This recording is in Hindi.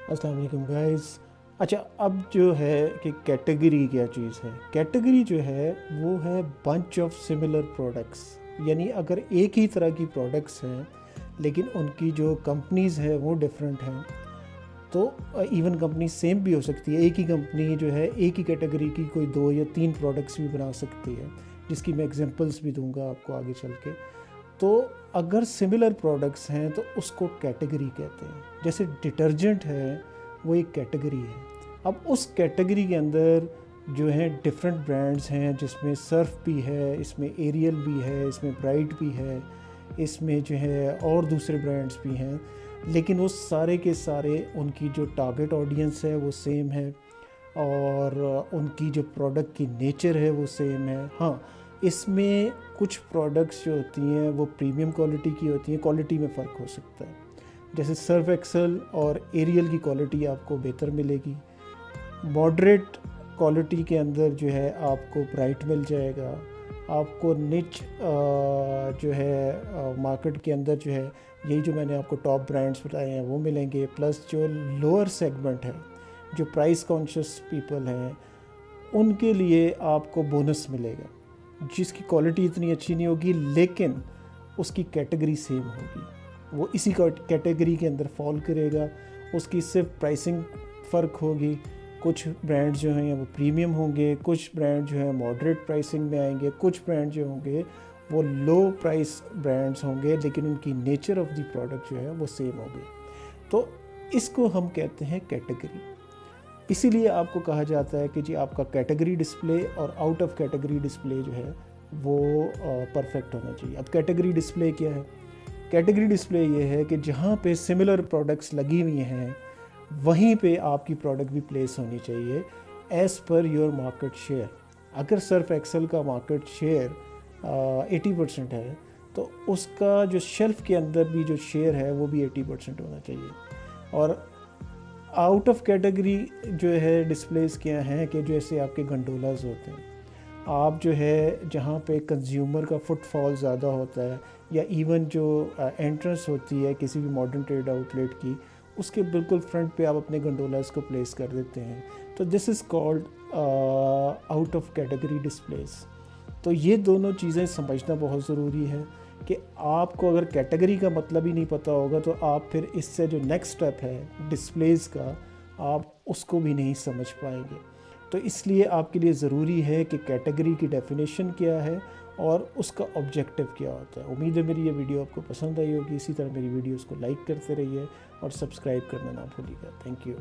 अस्सलाम वालेकुम गाइस। अच्छा, अब जो है कि कैटेगरी क्या चीज़ है। कैटेगरी जो है वो है बंच ऑफ सिमिलर प्रोडक्ट्स। यानी अगर एक ही तरह की प्रोडक्ट्स हैं लेकिन उनकी जो कंपनीज़ है वो डिफरेंट हैं, तो इवन कंपनी सेम भी हो सकती है। एक ही कंपनी जो है एक ही कैटेगरी की कोई 2 या 3 प्रोडक्ट्स भी बना सकती है, जिसकी मैं एग्जांपल्स भी दूंगा आपको आगे चल के। तो अगर सिमिलर प्रोडक्ट्स हैं तो उसको कैटेगरी कहते हैं। जैसे डिटर्जेंट है वो एक कैटेगरी है। अब उस कैटेगरी के अंदर जो है डिफरेंट ब्रांड्स हैं, जिसमें सर्फ भी है, इसमें एरियल भी है, इसमें ब्राइट भी है, इसमें जो है और दूसरे ब्रांड्स भी हैं। लेकिन वो सारे के सारे उनकी जो टारगेट ऑडियंस है वो सेम है, और उनकी जो प्रोडक्ट की नेचर है वो सेम है। हाँ, इसमें कुछ प्रोडक्ट्स जो होती हैं वो प्रीमियम क्वालिटी की होती हैं, क्वालिटी में फ़र्क हो सकता है। जैसे सर्फ एक्सेल और एरियल की क्वालिटी आपको बेहतर मिलेगी। मॉडरेट क्वालिटी के अंदर जो है आपको ब्राइट मिल जाएगा। आपको निच जो है मार्केट के अंदर जो है यही जो मैंने आपको टॉप ब्रांड्स बताए हैं वो मिलेंगे। प्लस जो लोअर सेगमेंट है, जो प्राइस कॉन्शियस पीपल हैं, उनके लिए आपको बोनस मिलेगा, जिसकी क्वालिटी इतनी अच्छी नहीं होगी लेकिन उसकी कैटेगरी सेम होगी। वो इसी कैटेगरी के अंदर फॉल करेगा। उसकी सिर्फ प्राइसिंग फ़र्क होगी। कुछ ब्रांड जो हैं वो प्रीमियम होंगे, कुछ ब्रांड जो है मॉडरेट प्राइसिंग में आएंगे, कुछ ब्रांड जो होंगे वो लो प्राइस ब्रांड्स होंगे, लेकिन उनकी नेचर ऑफ द प्रोडक्ट जो है वो सेम होगी। तो इसको हम कहते हैं कैटेगरी। इसीलिए आपको कहा जाता है कि जी आपका कैटेगरी डिस्प्ले और आउट ऑफ कैटेगरी डिस्प्ले जो है वो परफेक्ट होना चाहिए। अब कैटेगरी डिस्प्ले क्या है? कैटेगरी डिस्प्ले ये है कि जहाँ पे सिमिलर प्रोडक्ट्स लगी हुई हैं वहीं पे आपकी प्रोडक्ट भी प्लेस होनी चाहिए as per your market share. अगर सर्फ एक्सेल का मार्केट शेयर 80% है तो उसका जो शेल्फ के अंदर भी जो शेयर है वो भी 80% होना चाहिए। और आउट ऑफ कैटेगरी जो है डिस्प्लेस क्या हैं कि जैसे आपके गंडोलाज होते हैं, आप जो है जहाँ पे कंज्यूमर का फुटफॉल ज़्यादा होता है, या इवन जो एंट्रेंस होती है किसी भी मॉडर्न ट्रेड आउटलेट की, उसके बिल्कुल फ्रंट पे आप अपने गंडोलाज को प्लेस कर देते हैं। तो this is called out of category displace. तो ये दोनों चीज़ें समझना बहुत ज़रूरी है कि आपको अगर कैटेगरी का मतलब ही नहीं पता होगा तो आप फिर इससे जो नेक्स्ट स्टेप है डिस्प्लेस का, आप उसको भी नहीं समझ पाएंगे। तो इसलिए आपके लिए ज़रूरी है कि कैटेगरी की डेफिनेशन क्या है और उसका ऑब्जेक्टिव क्या होता है। उम्मीद है मेरी ये वीडियो आपको पसंद आई होगी। इसी तरह मेरी वीडियोस को लाइक करते रहिए और सब्सक्राइब करना ना भूलिएगा। Thank you.